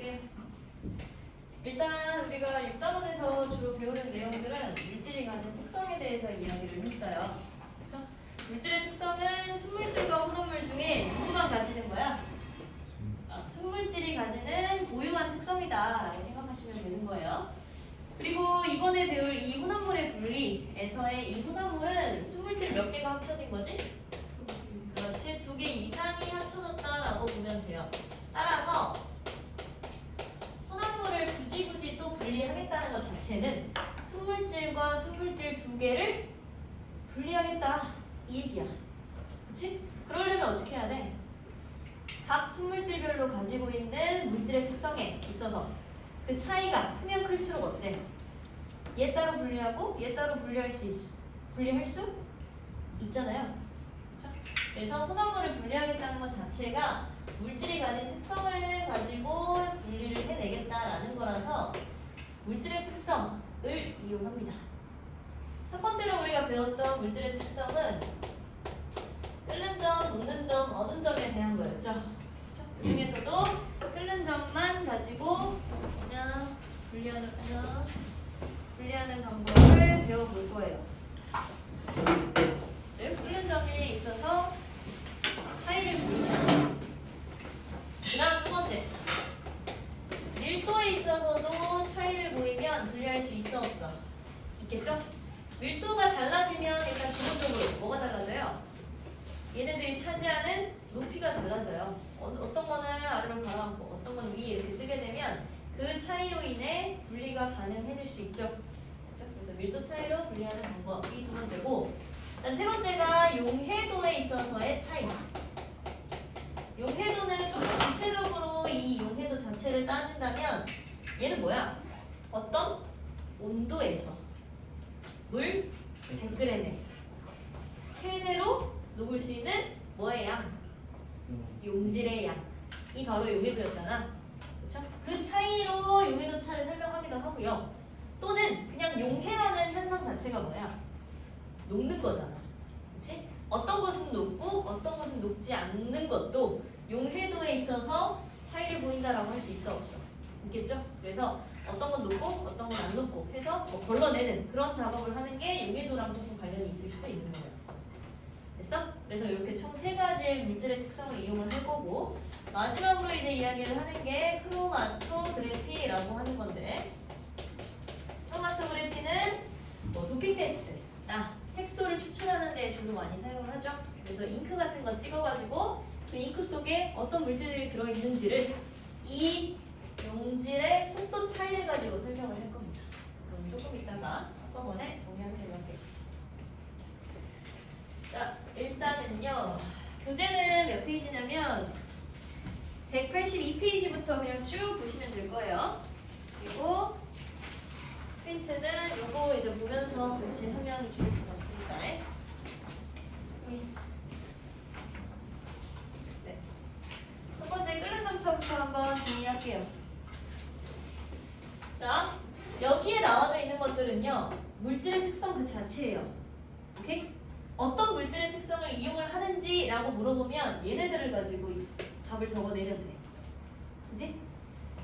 볼게요. 일단 우리가 6단원에서 주로 배우는 내용들은 물질이 가진 특성에 대해서 이야기를 했어요. 그렇죠? 물질의 특성은 순물질과 혼합물 중에 누구만 가지는 거야? 순물질이 가지는 고유한 특성이다라고 생각하시면 되는 거예요. 그리고 이번에 배울 이 혼합물의 분리에서의 이 혼합물은 순물질 몇 개가 합쳐진 거지? 그렇지, 2개 이상이 합쳐졌다라고 보면 돼요. 따라서 혼합물을 굳이 또 분리하겠다는 것 자체는 순물질과 순물질 2개를 분리하겠다 이 얘기야. 그치? 그러려면 어떻게 해야 돼? 각 순물질별로 가지고 있는 물질의 특성에 있어서 그 차이가 크면 클수록 어때? 얘 따로 분리하고 얘 따로 분리할 수 있잖아요. 그렇죠? 그래서 혼합물을 분리하겠다는 것 자체가 물질이 가진 특성을 가지고 분리를 해내겠다라는 거라서 물질의 특성을 이용합니다. 첫 번째로 우리가 배웠던 물질의 특성은 끓는 점, 녹는 점, 어는 점에 대한 거였죠. 그 중에서도 끓는 점만 가지고 그냥 분리하는 방법을 배워볼 거예요. 끓는 점에 있어서 차이를 보이면 그 다음 두 번째 밀도에 있어서도 차이를 보이면 분리할 수 있어 없어? 있겠죠? 밀도가 달라지면 일단 기본적으로 뭐가 달라져요? 얘네들이 차지하는 높이가 달라져요. 어떤 거는 아래로 가라앉고 어떤 건 위에 이렇게 뜨게 되면 그 차이로 인해 분리가 가능해질 수 있죠. 그렇죠? 그래서 밀도 차이로 분리하는 방법이 두 번째고, 일단 세 번째가 용해도에 있어서의 차이. 용해도는 좀 구체적으로 이 용해도 자체를 따진다면 얘는 뭐야? 어떤 온도에서 물 100g에 최대로 녹을 수 있는 뭐의 양? 용질의 양이 바로 용해도였잖아. 그렇죠? 그 차이로 용해도 차를 설명하기도 하고요. 또는 그냥 용해라는 현상 자체가 뭐야? 녹는 거잖아. 그렇지? 어떤 것은 녹고 어떤 것은 녹지 않는 것도 용해도에 있어서 차이를 보인다라고 할 수 있어 없어? 있겠죠? 그래서 어떤 건 녹고 어떤 건 안 녹고 해서 뭐 걸러내는 그런 작업을 하는 게 용해도랑 조금 관련이 있을 수도 있는 거예요. 됐어? 그래서 이렇게 총 3가지의 물질의 특성을 이용을 할 거고, 마지막으로 이제 이야기를 하는 게 크로마토그래피라고 하는 건데, 크로마토그래피는 뭐 도핑 테스트, 색소를 추출하는 데 주로 많이 사용을 하죠. 그래서 잉크 같은 거 찍어가지고 그 잉크 속에 어떤 물질들이 들어있는지를 이 용질의 속도 차이를 가지고 설명을 할 겁니다. 그럼 조금 이따가 한꺼번에 정리하는 설명할게요. 자, 일단은요, 교재는 몇 페이지냐면 182페이지부터 그냥 쭉 보시면 될 거예요. 그리고 프린트는 요거 이제 보면서 같이 하면 좋을 것 같습니다. 네. 첫 번째 끓는 점차부터 한번 정리할게요. 자, 여기에 나와져 있는 것들은요, 물질의 특성 그 자체예요. 오케이? 어떤 물질의 특성을 이용을 하는지라고 물어보면 얘네들을 가지고 답을 적어내면 돼. 그치?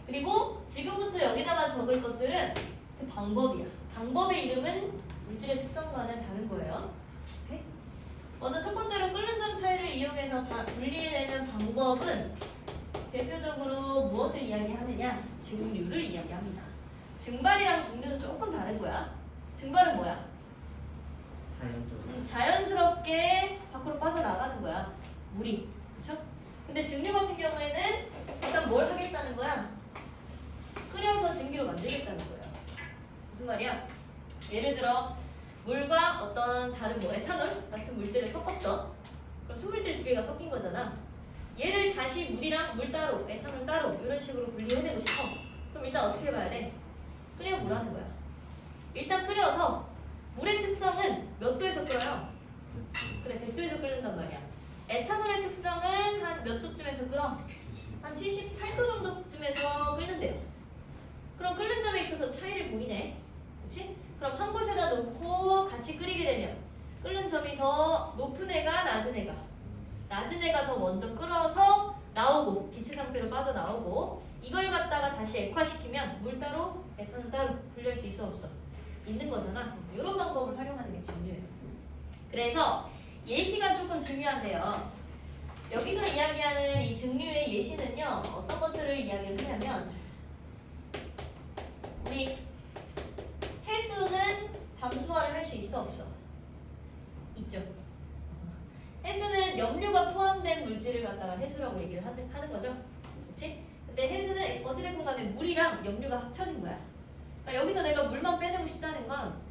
그리고 지금부터 여기다가 적을 것들은 그 방법이야. 방법의 이름은 물질의 특성과는 다른 거예요. 오케이? 먼저 첫 번째로 끓는 점 차이를 이용해서 분리해내는 방법은 대표적으로 무엇을 이야기하느냐? 증류를 이야기합니다. 증발이랑 증류는 조금 다른 거야. 증발은 뭐야? 자연스럽게 밖으로 빠져나가는 거야. 물이. 그쵸? 근데 증류 같은 경우에는 일단 뭘 하겠다는 거야? 끓여서 증기로 만들겠다는 거야. 무슨 말이야? 예를 들어 물과 어떤 다른 뭐 에탄올 같은 물질을 섞었어. 그럼 수물질 2개가 섞인 거잖아. 얘를 다시 물이랑 물 따로, 에탄올 따로 이런 식으로 분리해내고 싶어. 그럼 일단 어떻게 해봐야 돼? 끓여보라는 거야. 일단 끓여서 물의 특성은 몇 도에서 끓어요? 그래, 100도에서 끓는단 말이야. 에탄올의 특성은 한 몇 도쯤에서 끓어? 한 78도 정도쯤에서 끓는데요. 그럼 끓는 점에 있어서 차이를 보이네. 그치? 그럼 한 곳에다 놓고 같이 끓이게 되면 끓는 점이 더 높은 애가 낮은 애가? 낮은 애가 더 먼저 끓어서 나오고 기체 상태로 빠져나오고, 이걸 갖다가 다시 액화시키면 물 따로, 에탄올 따로 분리할 수 있어 없어? 있는 거잖아. 이런 방법을 활용하는 게 증류예요. 그래서 예시가 조금 중요한데요. 여기서 이야기하는 이 증류의 예시는요. 어떤 것들을 이야기를 하냐면 우리 해수는 담수화를 할 수 있어 없어? 있죠. 해수는 염류가 포함된 물질을 갖다가 해수라고 얘기를 하는 거죠. 그렇지? 근데 해수는 어찌됐건 간에 물이랑 염류가 합쳐진 거야. 그러니까 여기서 내가 물만 빼내고 싶다는 건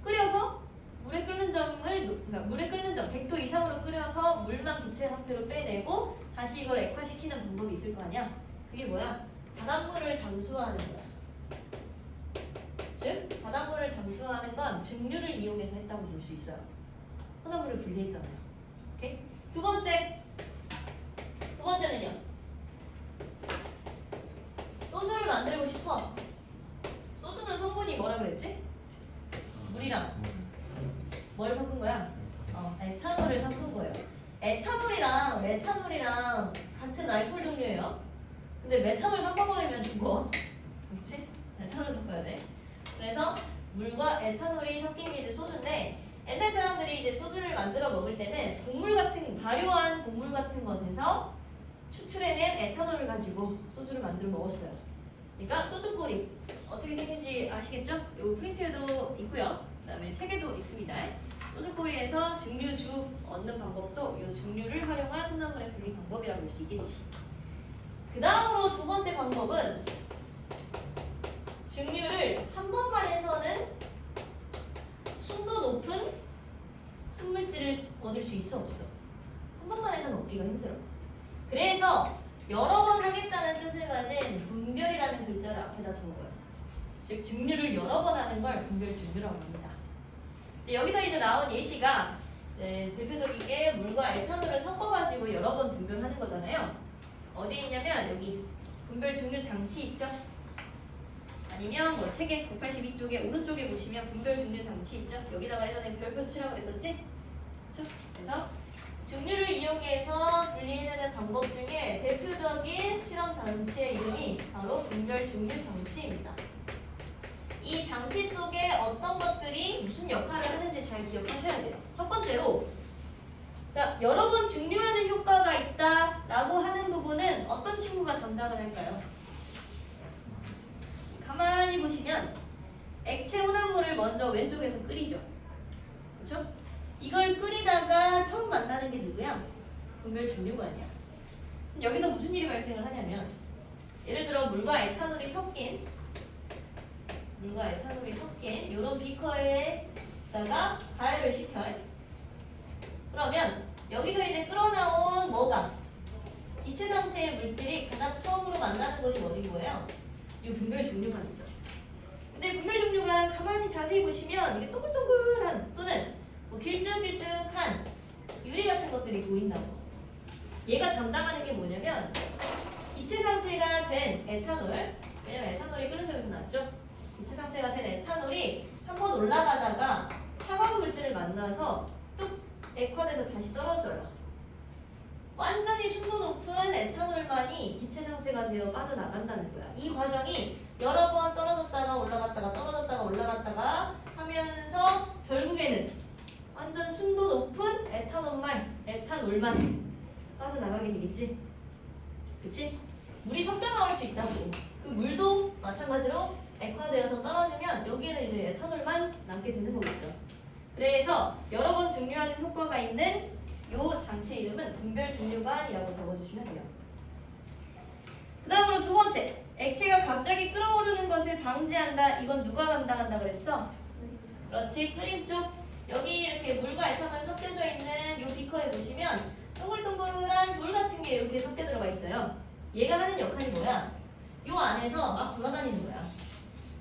끓여서 물에 끓는 점을 그러니까 물에 끓는 점 100도 이상으로 끓여서 물만 기체 상태로 빼내고 다시 이걸 액화시키는 방법이 있을 거 아니야. 그게 뭐야? 바닷물을 담수화하는 거야. 즉 바닷물을 담수화하는 건 증류를 이용해서 했다고 볼 수 있어요. 혼합물을 분리했잖아요. 오케이? 두 번째는요. 소주를 만들고 싶어. 소주는 성분이 뭐라 그랬지? 물이랑 뭘 섞은 거야? 에탄올을 섞은 거예요. 에탄올이랑 메탄올이랑 같은 알코올 종류예요. 근데 메탄올 섞어버리면 죽어. 그렇지? 에탄올 섞어야 돼. 그래서 물과 에탄올이 섞인 게 이제 소주인데 옛날 사람들이 이제 소주를 만들어 먹을 때는 발효한 곡물 같은 것에서 추출해낸 에탄올을 가지고 소주를 만들어 먹었어요. 그러니까 소주꼬리 어떻게 생긴지 아시겠죠? 요 프린트에도 있고요. 그다음에 책에도 있습니다. 소주꼬리에서 증류주 얻는 방법도 이 증류를 활용한 혼합물의 분리 방법이라고 볼 수 있겠지. 그 다음으로 두 번째 방법은 증류를 한 번만 해서는 순도 높은 순물질을 얻을 수 있어 없어? 한 번만 해서는 얻기가 힘들어. 그래서 여러 번 하겠다는 뜻을 가진 분별이라는 글자를 앞에다 적어요. 즉 증류를 여러 번 하는 걸 분별 증류라고 합니다. 여기서 이제 나온 예시가 대표적이게 물과 에탄올을 섞어가지고 여러 번 분별하는 거잖아요. 어디 있냐면 여기 분별 증류 장치 있죠? 아니면 뭐 책에 182쪽에 오른쪽에 보시면 분별 증류 장치 있죠? 여기다가 예전에 별표 치라고 그랬었지? 그렇죠? 그래서 증류를 이용해서 분리해내는 방법 중에 대표적인 실험 장치의 이름이 바로 분별 증류 장치입니다. 이 장치 속에 어떤 것들이 무슨 역할을 하는지 잘 기억하셔야 돼요. 첫 번째로 자, 여러 번 증류하는 효과가 있다라고 하는 부분은 어떤 친구가 담당을 할까요? 가만히 보시면 액체 혼합물을 먼저 왼쪽에서 끓이죠. 그렇죠? 이걸 끓이다가 처음 만나는 게 누구야? 분별 증류관이야. 여기서 무슨 일이 발생을 하냐면 예를 들어 물과 에탄올이 섞인 이런 비커에다가 가열을 시켜요. 그러면 여기서 이제 끓어나온 뭐가? 기체 상태의 물질이 가장 처음으로 만나는 것이 어딘 거예요? 이 분별 증류관이죠. 근데 분별 증류관 가만히 자세히 보시면 이게 동글동글한 또는 뭐 길쭉길쭉한 유리 같은 것들이 보인다고. 얘가 담당하는 게 뭐냐면 기체 상태가 된 에탄올, 왜냐면 에탄올이 끓는 점에서 났죠. 기체 상태가 된 에탄올이 한번 올라가다가 차가운 물질을 만나서 뚝 액화돼서 다시 떨어져요. 완전히 순도 높은 에탄올만이 기체 상태가 되어 빠져나간다는 거야. 이 과정이 여러 번 떨어졌다가 올라갔다가 떨어졌다가 올라갔다가 하면서 결국에는 완전 순도 높은 에탄올만 빠져나가게 되겠지. 그치? 물이 섞여 나올 수 있다고. 그 물도 마찬가지로 액화되어서 떨어지면 여기에는 이제 에탄올만 남게 되는 거겠죠. 그래서 여러 번 증류하는 효과가 있는 이 장치 이름은 분별 증류관이라고 적어주시면 돼요. 그 다음으로 두 번째, 액체가 갑자기 끓어오르는 것을 방지한다. 이건 누가 담당한다 그랬어? 그렇지, 끓임 쪽. 여기 이렇게 물과 에탄올 섞여져 있는 이 비커에 보시면 동글동글한 돌 같은 게 이렇게 섞여 들어가 있어요. 얘가 하는 역할이 뭐야? 이 안에서 막 돌아다니는 거야.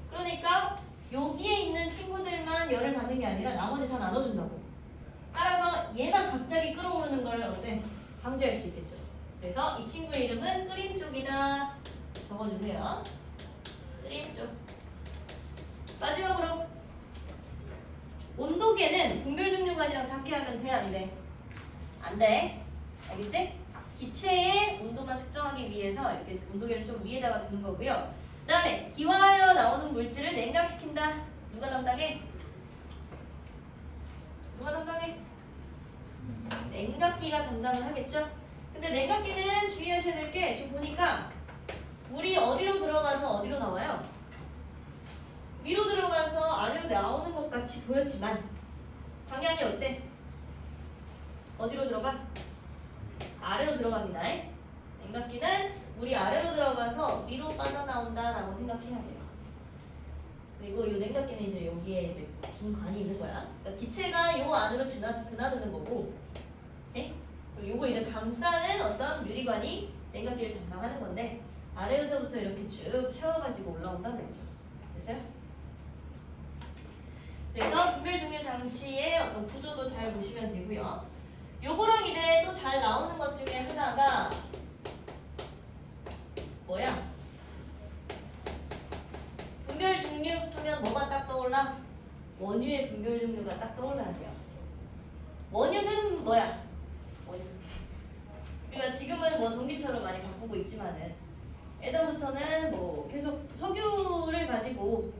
그러니까 여기에 있는 친구들만 열을 받는 게 아니라 나머지 다 나눠준다고. 따라서 얘만 갑자기 끓어오르는 걸 어때? 방지할 수 있겠죠. 그래서 이 친구의 이름은 끓임 쪽이다. 적어주세요. 끓임 쪽. 마지막으로 온도계는 분별 증류관이랑 닿게 하면 돼, 안 돼? 안 돼. 알겠지? 기체의 온도만 측정하기 위해서 이렇게 온도계를 좀 위에다가 두는 거고요. 그 다음에 기화하여 나오는 물질을 냉각시킨다. 누가 담당해? 누가 담당해? 냉각기가 담당을 하겠죠? 근데 냉각기는 주의하셔야 될 게 지금 보니까 물이 어디로 들어가서 어디로 나와요? 위로 들어가서 아래로 나오는 것 같이 보였지만 방향이 어때? 어디로 들어가? 아래로 들어갑니다. 냉각기는 물이 아래로 들어가서 위로 빠져나온다라고 생각해야 돼요. 그리고 이 냉각기는 이제 여기에 이제 긴 관이 있는 거야. 그러니까 기체가 요 안으로 드나드는 거고, 네? 그리고 요거 이제 감싸는 어떤 유리관이 냉각기를 담당하는 건데 아래에서부터 이렇게 쭉 채워가지고 올라온다는 거죠. 됐어요? 그래서 분별 증류 장치의 어떤 구조도 잘 보시면 되고요. 요거랑 이제 또 잘 나오는 것 중에 하나가 뭐야? 분별 증류 하면 뭐가 딱 떠올라? 원유의 분별 증류가 딱 떠올라야 돼요. 원유는 뭐야? 원유. 우리가 지금은 뭐 전기차로 많이 바꾸고 있지만은 예전부터는 뭐 계속 석유를 가지고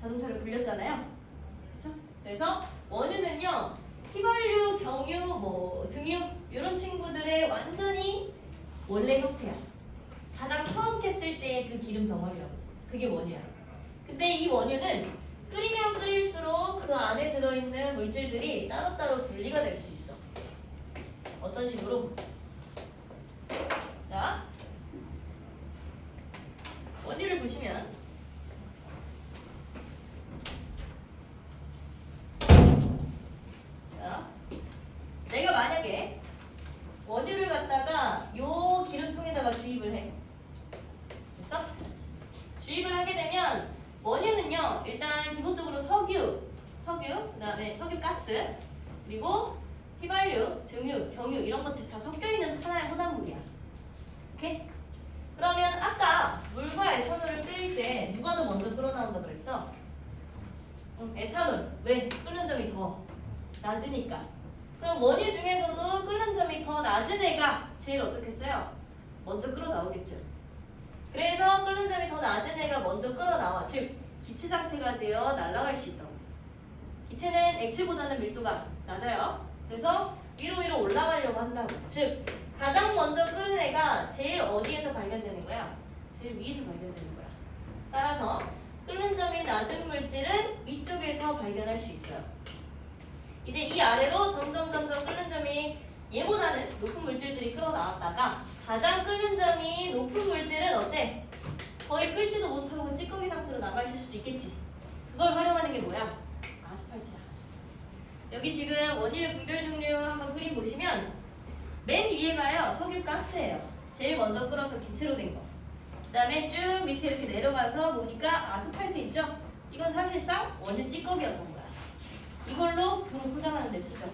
자동차를 굴렸잖아요. 그렇죠? 그래서 원유는요, 휘발유, 경유, 뭐 등유 이런 친구들의 완전히 원래 형태야. 가장 처음 깼을 때의 그 기름 덩어리라고. 그게 원유야. 근데 이 원유는 끓이면 끓일수록 그 안에 들어있는 물질들이 따로따로 분리가 될 수 있어. 어떤 식으로? 자, 원유를 보시면 자, 내가 만약에 원유를 갖다가 요 기름통에다가 주입을 해. 됐어? 주입을 하게 되면 원유는요, 일단 기본적으로 석유, 그 다음에 석유가스, 그리고 휘발유, 등유, 경유 이런 것들이 다 섞여있는 하나의 혼합물이야. 오케이? 그러면 아까 물과 에탄올을 끓일 때 누가 더 먼저 끓어나온다 그랬어? 에탄올. 왜? 끓는 점이 더 낮으니까. 그럼 원유 중에서도 끓는 점이 더 낮은 애가 제일 어떻게 써요? 먼저 끓어나오겠죠. 그래서 끓는 점이 더 낮은 애가 먼저 끓어나와. 즉 기체 상태가 되어 날아갈 수 있다고. 기체는 액체보다는 밀도가 낮아요. 그래서 위로 올라가려고 한다고. 즉 가장 먼저 끓은 애가 제일 어디에서 발견되는 거야? 제일 위에서 발견되는 거야. 따라서 끓는 점이 낮은 물질은 위쪽에서 발견할 수 있어요. 이제 이 아래로 점점 끓는 점이 얘보다는 높은 물질들이 끓어나왔다가 가장 끓는 점이 높은 물질은 어때? 거의 끓지도 못하고 찌꺼기 상태로 남아있을 수도 있겠지. 그걸 활용하는 게 뭐야? 아스팔트야. 여기 지금 원유의 분별 증류 한번 그림 보시면 맨 위에가요 석유가스예요. 제일 먼저 끓어서 기체로 된 거. 그 다음에 쭉 밑에 이렇게 내려가서 보니까 아스팔트 있죠? 이건 사실상 원유 찌꺼기였던 거야. 이걸로 불을 포장하는 데 쓰죠.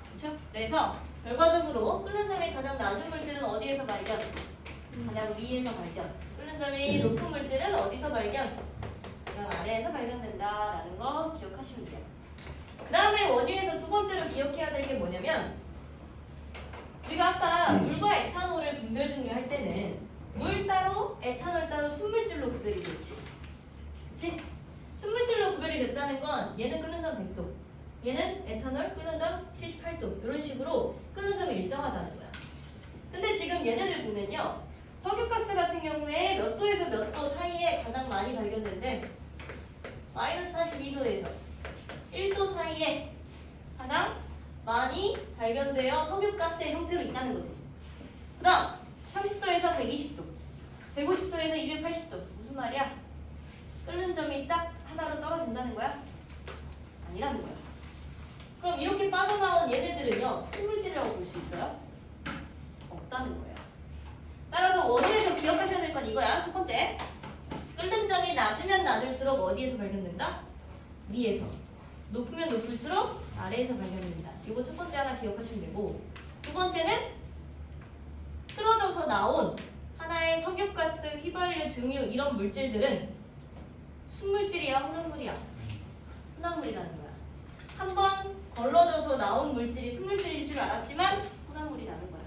그렇죠? 그래서 결과적으로 끓는 점이 가장 낮은 물질은 어디에서 발견? 가장 위에서 발견. 끓는 점이 높은 물질은 어디서 발견? 가장 아래에서 발견된다라는 거 기억하시면 돼요. 그 다음에 원유에서 두 번째로 기억해야 될 게 뭐냐면 우리가 아까 물과 에탄올을 분별 증류할 때는 물 따로, 에탄올 따로 순물질로 구별이 됐지. 그치? 순물질로 구별이 됐다는 건 얘는 끓는 점 100도, 얘는 에탄올 끓는 점 78도 이런 식으로 끓는 점이 일정하다는 거야. 근데 지금 얘네들 보면요. 석유가스 같은 경우에 몇 도에서 몇 도 사이에 가장 많이 발견된대? 마이너스 42도에서 1도 사이에 가장 많이 발견되어 석유가스의 형태로 있다는 거지. 그 다음 30도에서 120도, 150도에서 280도. 무슨 말이야? 끓는 점이 딱 하나로 떨어진다는 거야? 아니라는 거야. 그럼 이렇게 빠져나온 얘네들은요, 순물질이라고 볼 수 있어요? 없다는 거예요. 따라서 원유에서 기억하셔야 될 건 이거야. 첫 번째, 끓는 점이 낮으면 낮을수록 어디에서 발견된다? 위에서. 높으면 높을수록 아래에서 발견된다. 이거 첫 번째 하나 기억하시면 되고, 두 번째는 흐러져서 나온 하나의 석유가스, 휘발유, 등유 이런 물질들은 순물질이야, 혼합물이야? 혼합물이라는 거야. 한번 걸러져서 나온 물질이 순물질일 줄 알았지만 혼합물이라는 거야.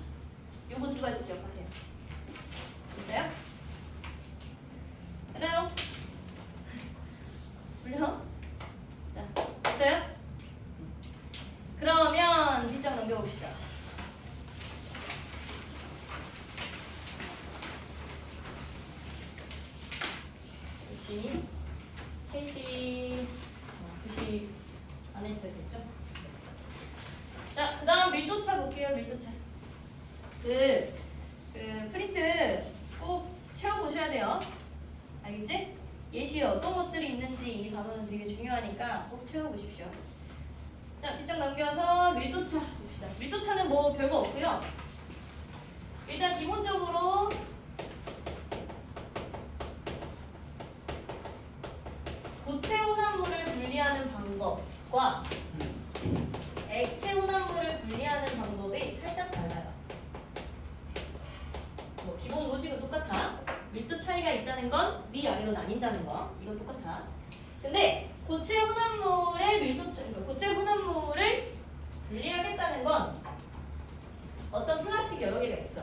요거 두 가지 기억하세요. 됐어요? 됐나요? 불려? 자, 됐어요? 그러면 뒷장 넘겨봅시다. 셋이 2시 안에 있어야겠죠? 자, 그 다음 밀도차 볼게요. 밀도차. 그 프린트 꼭 채워보셔야 돼요. 알겠지? 예시에 어떤 것들이 있는지 이 단어는 되게 중요하니까 꼭 채워보십시오. 자, 뒷장 넘겨서 밀도차 봅시다. 밀도차는 뭐 별거 없고요. 일단 기본적으로 고체 혼합물을 분리하는 방법과 액체 혼합물을 분리하는 방법이 살짝 달라요. 뭐 기본 로직은 똑같아. 밀도 차이가 있다는 건 위아래로 나뉜다는 거. 이건 똑같아. 근데 고체 혼합물의 그러니까 고체 혼합물을 분리하겠다는 건 어떤 플라스틱 여러 개가 있어.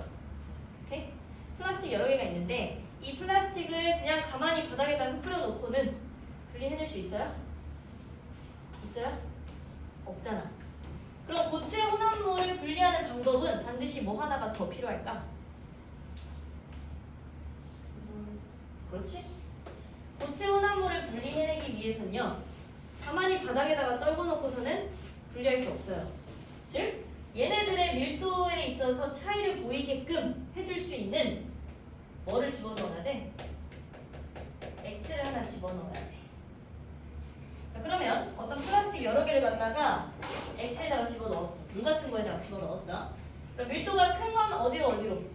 오케이? 플라스틱 여러 개가 있는데 이 플라스틱을 그냥 가만히 바닥에다 흩뿌려 놓고는 분리해낼 수 있어요? 있어요? 없잖아. 그럼 고체 혼합물을 분리하는 방법은 반드시 뭐 하나가 더 필요할까? 그렇지? 고체 혼합물을 분리해내기 위해서는요, 가만히 바닥에다가 떨궈 놓고서는 분리할 수 없어요. 즉, 얘네들의 밀도에 있어서 차이를 보이게끔 해줄 수 있는 뭐를 집어넣어야 돼? 액체를 하나 집어넣어야 돼. 자, 그러면 어떤 플라스틱 여러 개를 갖다가 액체에다가 집어넣었어. 물 같은 거에다가 집어넣었어. 그럼 밀도가 큰 건 어디로?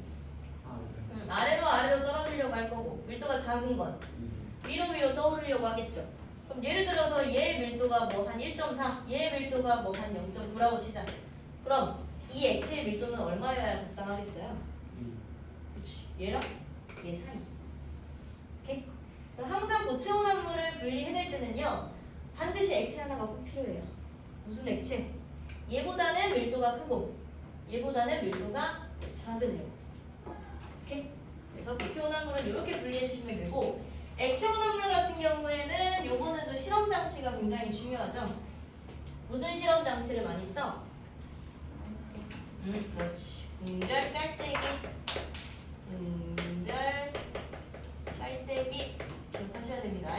아래로 떨어지려고 할 거고, 밀도가 작은 건 위로 떠오르려고 하겠죠. 그럼 예를 들어서 얘의 밀도가 뭐 한 1.4, 얘의 밀도가 뭐 한 0.9라고 치자. 그럼 이 액체의 밀도는 얼마여야 적당하겠어요? 그렇지. 얘랑 얘 사이. 오케이? 그래서 항상 고체 혼합물을 분리해낼 때는요, 반드시 액체 하나가 꼭 필요해요. 무슨 액체? 얘보다는 밀도가 크고 얘보다는 밀도가 작은 애. 오케이? 그래서 고체 혼합물은 이렇게 분리해 주시면 되고, 액체 혼합물 같은 경우에는 요거는 또 실험 장치가 굉장히 중요하죠. 무슨 실험 장치를 많이 써? 그렇지. 분별 깔때기. 분별 깔때기 기억하셔야 됩니다.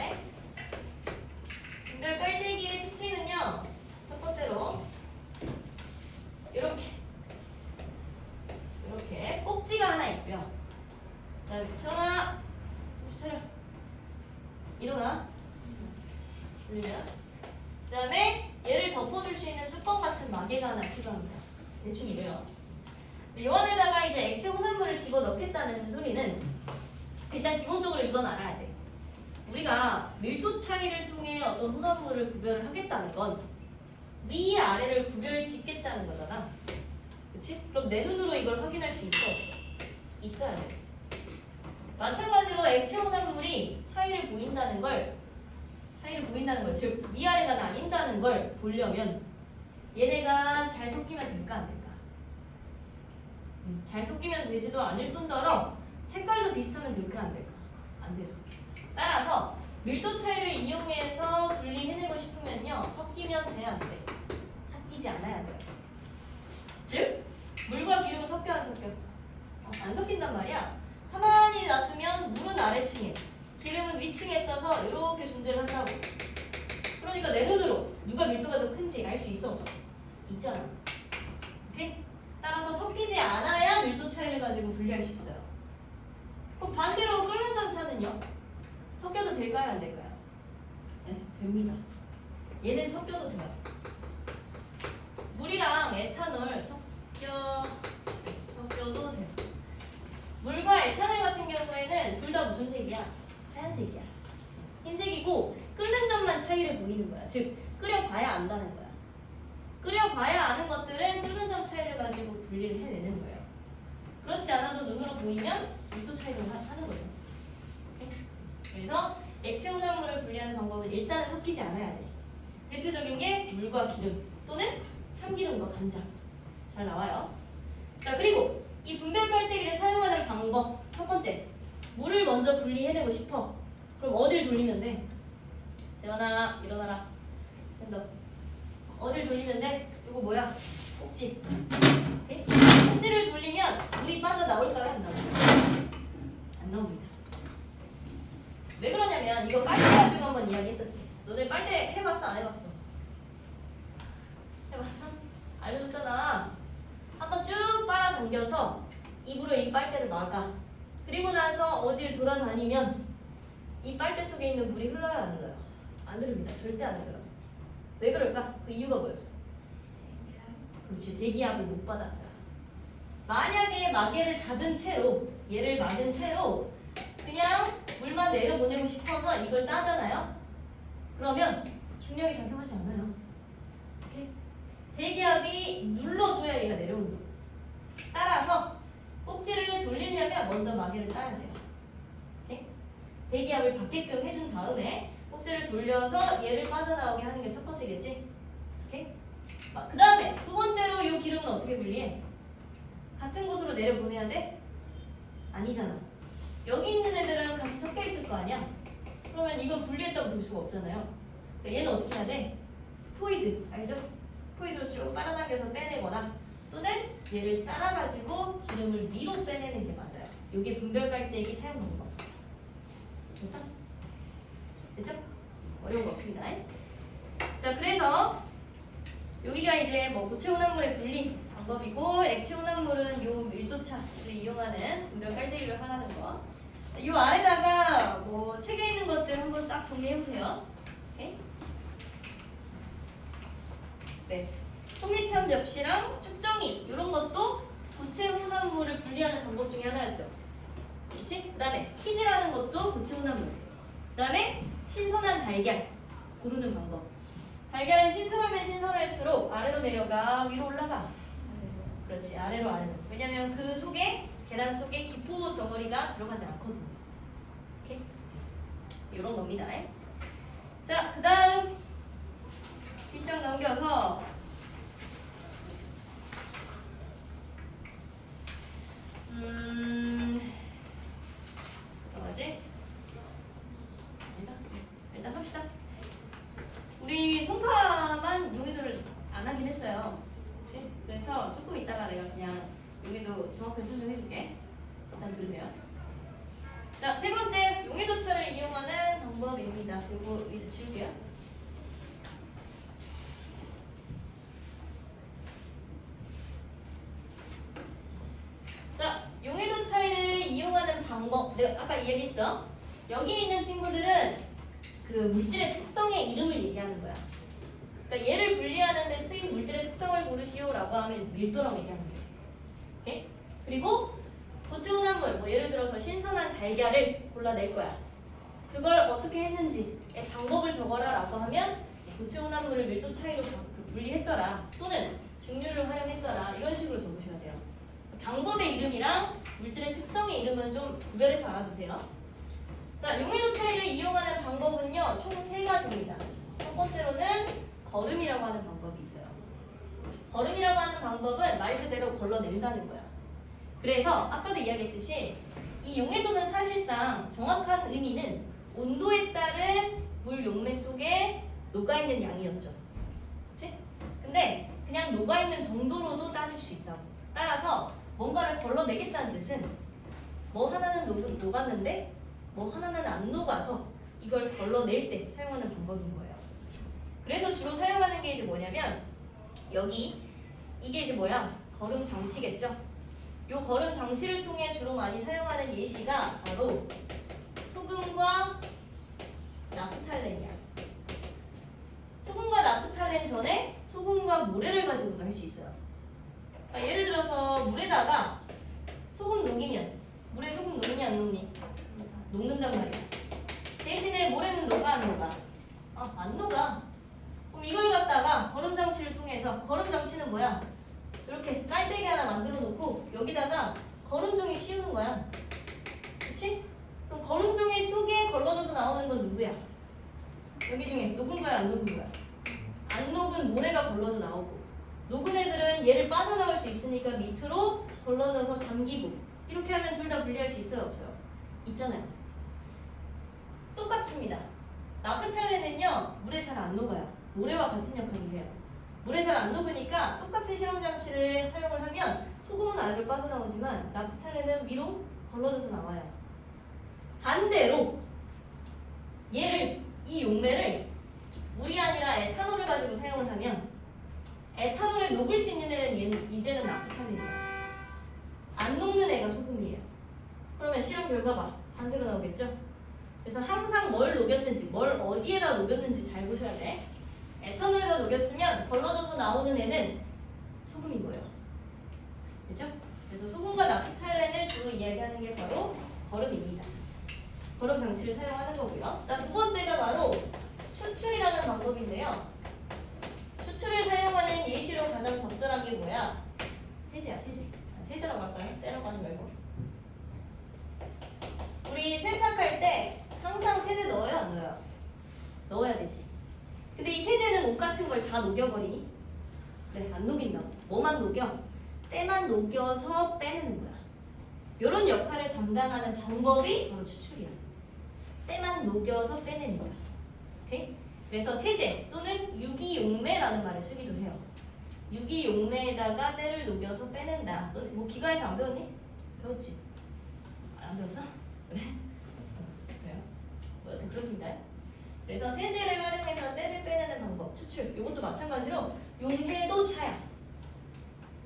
분별 깔때기의 특징은요, 첫 번째로 이렇게 꼭지가 하나 있고요. 자, 천아, 정신 차려. 일어나. 돌리면. 그 다음에 얘를 덮어줄 수 있는 뚜껑 같은 마개가 하나 필요합니다. 대충 이래요. 요 안에다가 이제 액체 혼합물을 집어넣겠다는 소리는 일단 기본적으로 이건 알아야 돼. 우리가 밀도 차이를 통해 어떤 혼합물을 구별을 하겠다는 건 위 아래를 구별 짓겠다는 거잖아. 그치? 그럼 내 눈으로 이걸 확인할 수 있어? 있어야 돼. 마찬가지로 액체 혼합물이 차이를 보인다는 걸, 즉 위아래가 나뉜다는 걸 보려면 얘네가 잘 섞이면 될까 안 될까? 잘 섞이면 되지도 않을 뿐더러 색깔도 비슷하면 될까 안 될까? 안 돼요. 따라서 밀도 차이를 이용해서 분리해내고 싶으면요, 섞이면 돼 안 돼? 섞이지 않아야 돼요. 즉 물과 기름은 섞여 안 섞여? 안 섞인단 말이야. 가만히 놔두면 물은 아래층에, 기름은 위층에 떠서 이렇게 존재를 한다고. 그러니까 내 눈으로 누가 밀도가 더 큰지 알 수 있어 없어? 있잖아. 오케이? 따라서 섞이지 않아야 밀도 차이를 가지고 분리할 수 있어요. 그럼 반대로 끓는 점차는요? 섞여도 될까요? 안 될까요? 네, 됩니다. 얘는 섞여도 돼요. 물이랑 에탄올 섞여도 돼요. 물과 에탄올 같은 경우에는 둘 다 무슨 색이야? 하얀색이야. 흰색이고 끓는 점만 차이를 보이는 거야. 즉 끓여봐야 안다는 거야. 끓여봐야 아는 것들은 끓는 점 차이를 가지고 분리를 해내는 거예요. 그렇지 않아도 눈으로 보이면 밀도 차이를 하는 거죠. 오케이? 그래서 액체 혼합물을 분리하는 방법은 일단은 섞이지 않아야 돼. 대표적인 게 물과 기름 또는 참기름과 간장. 잘 나와요. 자, 그리고 이 분별 빨대기를 사용하는 방법 첫 번째, 물을 먼저 분리해내고 싶어. 그럼 어딜 돌리면 돼? 재현아 일어나라. 된다. 어딜 돌리면 돼? 이거 뭐야? 꼭지. 오케이? 꼭지를 돌리면 물이 빠져나올까요? 안 나올까요? 안 나옵니다. 왜 그러냐면 이거 빨대 가지고 한번 이야기했었지. 너네 빨대 해봤어? 안 해봤어? 해봤어? 알려줬잖아. 한번 쭉 빨아당겨서 입으로 이 빨대를 막아. 그리고 나서 어딜 돌아다니면 이 빨대 속에 있는 물이 흘러요? 안 흘러요? 안 흐릅니다. 절대 안 흘러요. 왜 그럴까? 그 이유가 뭐였어? 그렇지. 대기압을 못 받아서요. 만약에 마개를 닫은 채로, 얘를 막은 채로 그냥 물만 내려보내고 싶어서 이걸 따잖아요. 그러면 중력이 작용하지 않아요. 오케이? 대기압이 눌러줘야 얘가 내려오는 거예요. 따라서 꼭지를 돌리려면 먼저 마개를 따야 돼요. 오케이? 대기압을 받게끔 해준 다음에 꼭지를 돌려서 얘를 빠져나오게 하는 게 첫 번째겠지? 오케이? 그 다음에 두 번째로 이 기름은 어떻게 분리해? 같은 곳으로 내려보내야 돼? 아니잖아. 여기 있는 애들은 같이 섞여 있을 거 아니야? 그러면 이건 분리했다고 볼 수가 없잖아요. 그러니까 얘는 어떻게 해야 돼? 스포이드, 알죠? 스포이드로 쭉 빨아당겨서 빼내거나 또는 얘를 따라가지고 기름을 위로 빼내는 게 맞아요. 이게 분별 빨대기 사용 방법. 됐어? 됐죠? 어려운 거 없습니다. 자, 그래서 여기가 이제 뭐 고체 혼합물의 분리 방법이고 액체 혼합물은 요 밀도차를 이용하는 분별 깔대기를 하라는 거. 요 아래다가 뭐 책에 있는 것들 한번 싹 정리해 보세요. 오케이? 네. 속리체험 접시랑 측정기 이런 것도 고체 혼합물을 분리하는 방법 중에 하나였죠. 그렇지? 그다음에 키즈라는 것도 고체 혼합물. 그다음에 신선한 달걀 고르는 방법. 달걀은 신선하면 신선할수록 아래로 내려가 위로 올라가. 그렇지, 아래로. 왜냐면 그 속에 계란 속에 기포 덩어리가 들어가지 않거든. 오케이? 이런 겁니다. 자, 그다음 1장 넘겨서 뭐지? 일단 합시다. 우리 송파만 용의도를 안 하긴 했어요. 그치? 그래서 조금 이따가 내가 그냥 용의도 정확하게 설명해줄게. 일단 들으세요. 자, 세 번째 용의도차를 이용하는 방법입니다. 요거 이제 지울게요. 자, 용의도차를 이용하는 방법. 내가 아까 얘기했어. 여기 있는 친구들은 그 물질의 특성의 이름을 얘기하는 거야. 그러니까 얘를 분리하는데 쓰인 물질의 특성을 고르시오라고 하면 밀도라고 얘기하는 거야. 오케이? 그리고 고체 혼합물, 뭐 예를 들어서 신선한 달걀을 골라낼 거야. 그걸 어떻게 했는지 방법을 적어라라고 하면 고체 혼합물을 밀도 차이로 분리했더라, 또는 증류를 활용했더라, 이런 식으로 적으셔야 돼요. 방법의 이름이랑 물질의 특성의 이름은 좀 구별해서 알아두세요. 자, 용의도 차이를 이용하는 방법은요, 총 3가지입니다. 첫 번째로는 걸음이라고 하는 방법이 있어요. 걸음이라고 하는 방법은 말 그대로 걸러낸다는 거야. 그래서 아까도 이야기했듯이 이 용해도는 사실상 정확한 의미는 온도에 따른 물 용매 속에 녹아있는 양이었죠. 그치? 근데 그냥 녹아있는 정도로도 따질 수 있다고. 따라서 뭔가를 걸러내겠다는 뜻은 뭐 하나는 녹았는데 뭐 하나는 안 녹아서 이걸 걸러낼 때 사용하는 방법인 거예요. 그래서 주로 사용하는 게 이제 뭐냐면 여기 이게 이제 뭐야? 걸음 장치겠죠? 요 걸음 장치를 통해 주로 많이 사용하는 예시가 바로 소금과 나프탈렌이야. 소금과 나프탈렌 전에 소금과 모래를 가지고도 할 수 있어요. 그러니까 예를 들어서 물에다가 소금 녹이면 물에 소금 녹니 안 녹니? 녹는단 말이야. 대신에 모래는 녹아 안 녹아? 안 녹아. 그럼 이걸 갖다가 걸음 장치를 통해서, 걸음 장치는 뭐야? 이렇게 깔때기 하나 만들어 놓고 여기다가 걸음종이 씌우는 거야. 그치? 그럼 걸음종이 속에 걸러져서 나오는 건 누구야? 여기 중에 녹은 거야 안 녹은 거야? 안 녹은 모래가 걸러져 나오고, 녹은 애들은 얘를 빠져나올 수 있으니까 밑으로 걸러져서 당기고 이렇게 하면 둘 다 분리할 수 있어요? 없어요? 있잖아요. 똑같습니다. 나프탈렌은요 물에 잘 안 녹아요. 모래와 같은 역할을 해요. 물에 잘 안 녹으니까 똑같은 실험 장치를 사용을 하면 소금은 아래로 빠져나오지만 나프탈렌은 위로 걸러져서 나와요. 반대로 얘를 이 용매를 물이 아니라 에탄올을 가지고 사용을 하면 에탄올에 녹을 수 있는 애는 얘는 이제는 나프탈렌이에요. 안 녹는 애가 소금이에요. 그러면 실험 결과가 반대로 나오겠죠? 그래서 항상 뭘 녹였는지, 뭘 어디에다 녹였는지 잘 보셔야 돼. 에탄올에다 녹였으면 걸러져서 나오는 애는 소금인 거예요. 됐죠? 그래서 소금과 나프탈렌을 주로 이야기하는 게 바로 거름입니다. 거름 장치를 사용하는 거고요. 두 번째가 바로 추출이라는 방법인데요. 추출을 사용하는 예시로 가장 적절한 게 뭐야? 세제야, 세제. 세제라고 할까요? 때라고 하지 말고. 우리 세탁할 때 항상 세제 넣어요, 안 넣어요? 넣어야 되지. 근데 이 세제는 옷 같은 걸 다 녹여버리니? 네, 안 녹인다고. 뭐만 녹여? 때만 녹여서 빼내는 거야. 이런 역할을 담당하는 방법이 바로 추출이야. 때만 녹여서 빼내는 거야. 오케이? 그래서 세제 또는 유기용매라는 말을 쓰기도 해요. 유기용매에다가 때를 녹여서 빼낸다. 너 뭐 기가에서 안 배웠니? 배웠지? 안 배웠어? 그래? 그래요? 뭐 여튼 그렇습니다. 그래서 세제를 활용해서 때를 빼내는 방법, 추출. 이것도 마찬가지로 용해도 차야.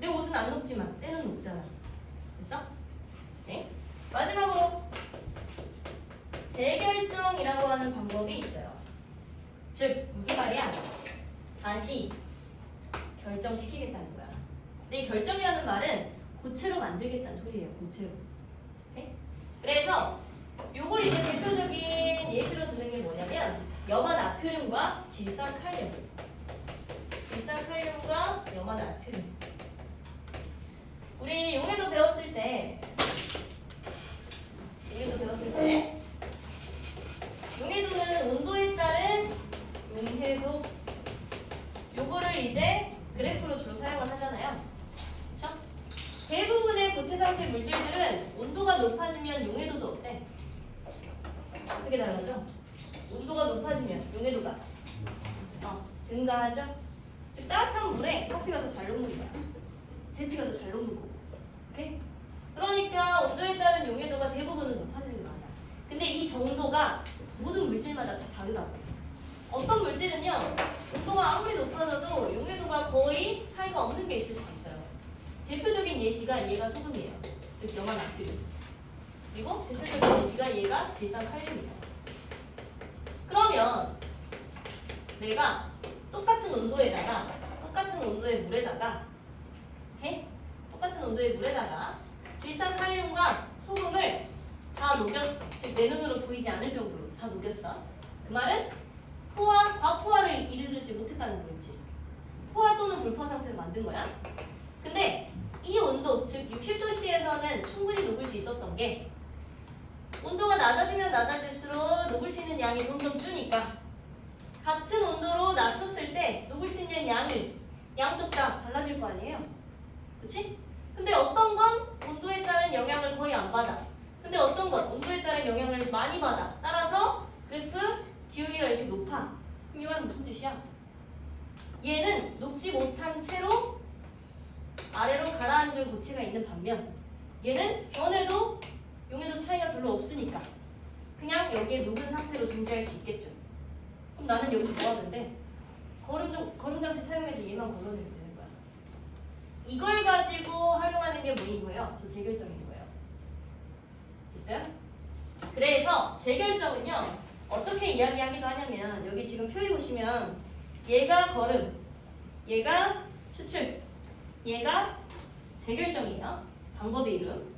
내 옷은 안 녹지만 때는 녹잖아. 됐어? 네? 마지막으로 재결정이라고 하는 방법이 있어요. 즉 무슨 말이야? 다시 결정시키겠다는 거야. 근데 이 결정이라는 말은 고체로 만들겠다는 소리예요. 고체로. 오케이? 그래서 요걸 이제 대표적인 예시로 드는 게 뭐냐면 염화나트륨과 질산칼륨. 질산칼륨과 염화나트륨. 우리 용해도 배웠을 때 용해도는 온도에 따른 용해도 요거를 이제 그래프로 주로 사용을 하잖아요. 그쵸? 대부분의 고체 상태 물질들은 온도가 높아지면 용해도도 어때? 어떻게 달라져? 온도가 높아지면 용해도가 증가하죠? 즉 따뜻한 물에 커피가 더 잘 녹는 거야. 제티가 더 잘 녹는 거고. 오케이? 그러니까 온도에 따른 용해도가 대부분은 높아지는 게 맞아. 근데 이 정도가 모든 물질마다 다 다르다고. 어떤 물질은요 온도가 아무리 높아져도 용해도가 거의 차이가 없는 게 있을 수도 있어요. 대표적인 예시가 얘가 소금이에요. 즉 염화나트륨. 그리고 대표적인 예시가 얘가 질산칼륨이에요. 그러면 내가 똑같은 온도에다가 똑같은 온도의 물에다가 오케이? 똑같은 온도의 물에다가 질산칼륨과 소금을 다 녹였어. 즉 내 눈으로 보이지 않을 정도로 다 녹였어. 그 말은 포화, 과포화를 이르지 못했다는 거지. 포화 또는 불포화 상태로 만든 거야. 근데 이 온도, 즉 60도씨에서는 충분히 녹을 수 있었던 게 온도가 낮아지면 낮아질수록 녹을 수 있는 양이 점점 주니까 같은 온도로 낮췄을 때 녹을 수 있는 양이 양쪽 다 달라질 거 아니에요? 그치? 근데 어떤 건 온도에 따른 영향을 거의 안 받아. 근데 어떤 건 온도에 따른 영향을 많이 받아. 따라서 그래프 기울기가 이렇게 높아. 그럼 이 말은 무슨 뜻이야? 얘는 녹지 못한 채로 아래로 가라앉은 고체가 있는 반면 얘는 변해도 용해도 차이가 별로 없으니까 그냥 여기에 녹은 상태로 존재할 수 있겠죠. 그럼 나는 여기서 뭐 하는데? 거름장치 사용해서 얘만 걸러내면 되는 거야. 이걸 가지고 활용하는 게 뭐인 거예요? 저 재결정인 거예요. 됐어요? 그래서 재결정은요 어떻게 이야기하기도 하냐면 여기 지금 표에 보시면 얘가 거름, 얘가 추출, 얘가 재결정이에요. 방법의 이름.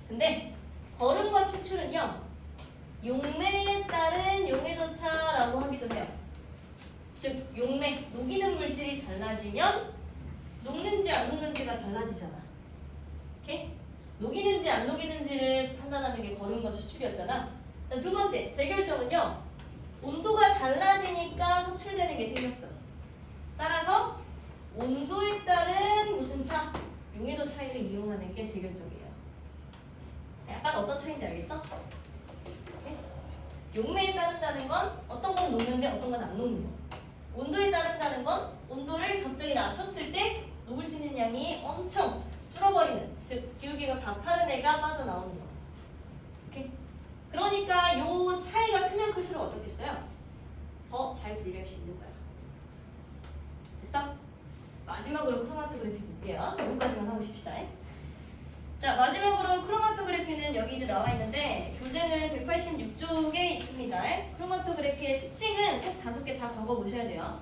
근데 거름과 추출은요 용매에 따른 용해도차라고 하기도 해요. 즉 용매, 녹이는 물질이 달라지면 녹는지 안 녹는지가 달라지잖아. 오케이? 녹이는지 안 녹이는지를 판단하는 게 거름과 추출이었잖아. 두 번째, 재결정은요 온도가 달라지니까 속출되는 게 생겼어. 따라서 온도에 따른 무슨 차? 용해도 차이를 이용하는 게 제결적이에요. 약간 어떤 차이인지 알겠어? 네? 용매에 따른다는 건 어떤 건 녹는데 어떤 건 안 녹는 거. 온도에 따른다는 건 온도를 갑자기 낮췄을 때 녹을 수 있는 양이 엄청 줄어버리는, 즉 기울기가 가파른 애가 빠져나오는 거. 오케이? 그러니까 요 차이가 크면 클수록 어떻겠어요? 더 잘 분리할 수 있는 거야. 됐어? 마지막으로 크로마토그래피 볼게요. 여기까지만 하고 싶시다. 자, 마지막으로 크로마토그래피는 여기 이제 나와 있는데 교재는 186쪽에 있습니다. 크로마토그래피의 특징은 꼭 5개 다 적어 보셔야 돼요.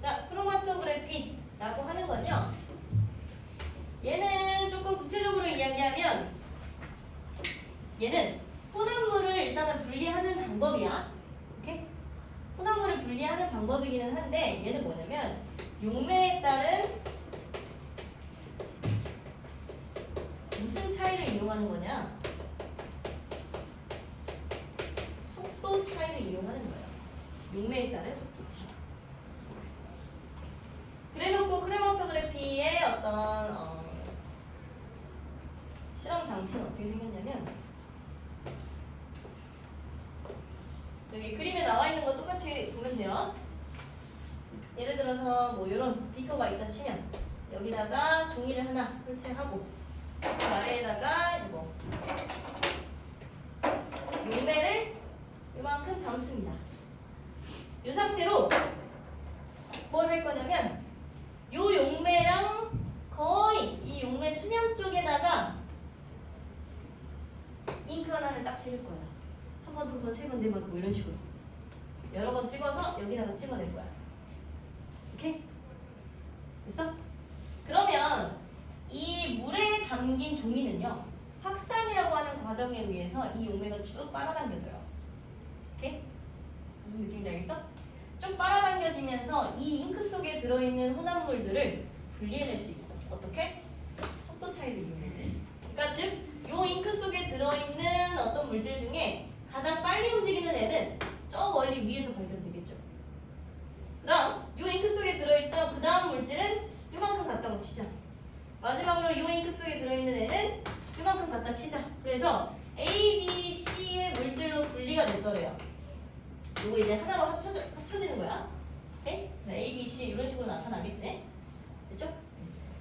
자, 크로마토그래피라고 하는 건요. 얘는 조금 구체적으로 이야기하면 얘는 혼합물을 일단은 분리하는 방법이야. 오케이? 혼합물을 분리하는 방법이기는 한데 얘는 뭐냐면 용매에 따른 무슨 차이를 이용하는 거냐? 속도 차이를 이용하는 거예요. 용매에 따른 속도 차. 그래놓고 크로마토그래피의 어떤 실험 장치는 어떻게 생겼냐면 여기 그림에 나와 있는 거 똑같이 보면 돼요. 예를 들어서 뭐 이런 비커가 있다 치면 여기다가 종이를 하나 설치하고 그 아래에다가 뭐 용매를 이만큼 담습니다. 이 상태로 뭘 할 거냐면 이 용매랑 거의 이 용매 수면 쪽에다가 잉크 하나를 딱 찍을 거야. 한 번, 두 번, 세 번, 네 번 뭐 이런 식으로 여러 번 찍어서 여기다가 찍어낼 거야. 오케이? 됐어? 그러면 이 물에 담긴 종이는요 확산이라고 하는 과정에 의해서 이 용매가 쭉 빨아당겨져요. 오케이? 무슨 느낌인지 알겠어? 쭉 빨아당겨지면서 이 잉크 속에 들어있는 혼합물들을 분리해낼 수 있어. 어떻게? 속도 차이를 이용해서. 그러니까 즉 요 잉크 속에 들어있는 어떤 물질 중에 가장 빨리 움직이는 애는 저 멀리 위에서 발견되겠죠. 그다음 요 잉크 속에 들어있던 그 다음 물질은 이만큼 갖다고 치자. 마지막으로 요 잉크 속에 들어있는 애는 이만큼 갖다 치자. 그래서 A, B, C의 물질로 분리가 됐더래요. 요거 이제 하나로 합쳐지는 거야. 오케이? A, B, C 이런 식으로 나타나겠지? 됐죠?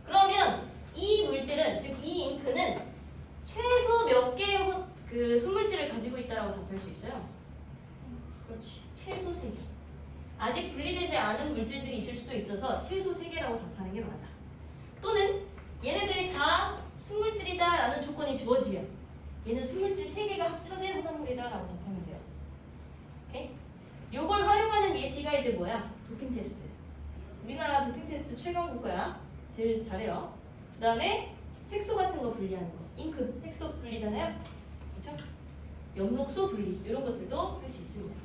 그러면 이 물질은, 즉 이 잉크는 최소 몇 개의 그 순물질을 가지고 있다라고 답할 수 있어요? 그렇지. 최소 3개. 아직 분리되지 않은 물질들이 있을 수도 있어서 최소 3개라고 답하는 게 맞아. 또는 얘네들이 다 순물질이다라는 조건이 주어지면 얘는 순물질 3개가 합쳐진 혼합물이다라고 답하면 돼요. 오케이? 요걸 활용하는 예시가 이제 뭐야? 도핑 테스트. 우리나라 도핑 테스트 최강 국가야. 제일 잘해요. 그 다음에 색소 같은 거 분리하는 거. 잉크, 색소 분리잖아요. 그렇죠? 엽록소 분리 이런 것들도 할 수 있습니다.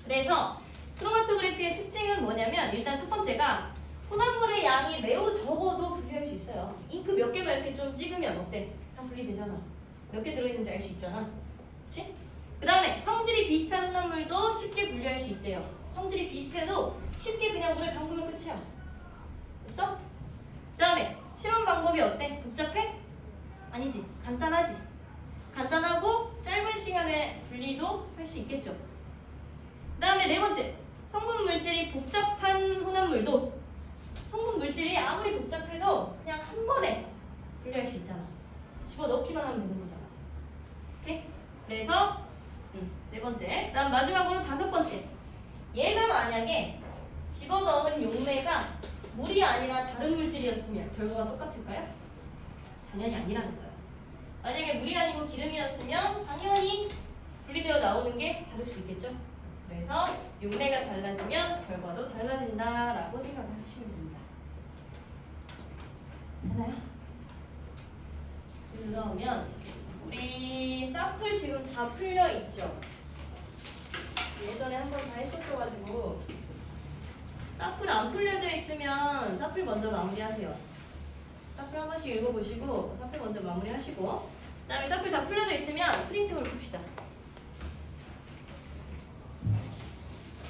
그래서 크로마토그래피의 특징은 뭐냐면 일단 첫 번째가 혼합물의 양이 매우 적어도 분리할 수 있어요. 잉크 몇 개만 이렇게 좀 찍으면 어때? 다 분리되잖아. 몇 개 들어있는지 알 수 있잖아. 그치? 그 다음에 성질이 비슷한 혼합물도 쉽게 분리할 수 있대요. 성질이 비슷해도 쉽게 그냥 물에 담그면 끝이야. 됐어? 그 다음에 실험 방법이 어때? 복잡해? 아니지. 간단하지. 간단하고 짧은 시간에 분리도 할 수 있겠죠. 그 다음에 네 번째, 성분 물질이 복잡한 혼합물도 성분 물질이 아무리 복잡해도 그냥 한 번에 분리할 수 있잖아. 집어넣기만 하면 되는 거잖아. 오케이? 그래서 네 번째, 그 다음 마지막으로 다섯 번째, 얘가 만약에 집어넣은 용매가 물이 아니라 다른 물질이었으면 결과가 똑같을까요? 당연히 아니라는 거예요. 만약에 물이 아니고 기름이었으면 당연히 분리되어 나오는 게 다를 수 있겠죠. 그래서 용매가 달라지면 결과도 달라진다라고 생각하시면 됩니다. 되나요? 그러면 우리 사플 지금 다 풀려 있죠? 예전에 한번 다 했었어가지고 사플 안 풀려져 있으면 사플 먼저 마무리하세요. 사플 한 번씩 읽어보시고 사플 먼저 마무리하시고 그 다음에 사플 다 풀려져 있으면 프린트물 풉시다.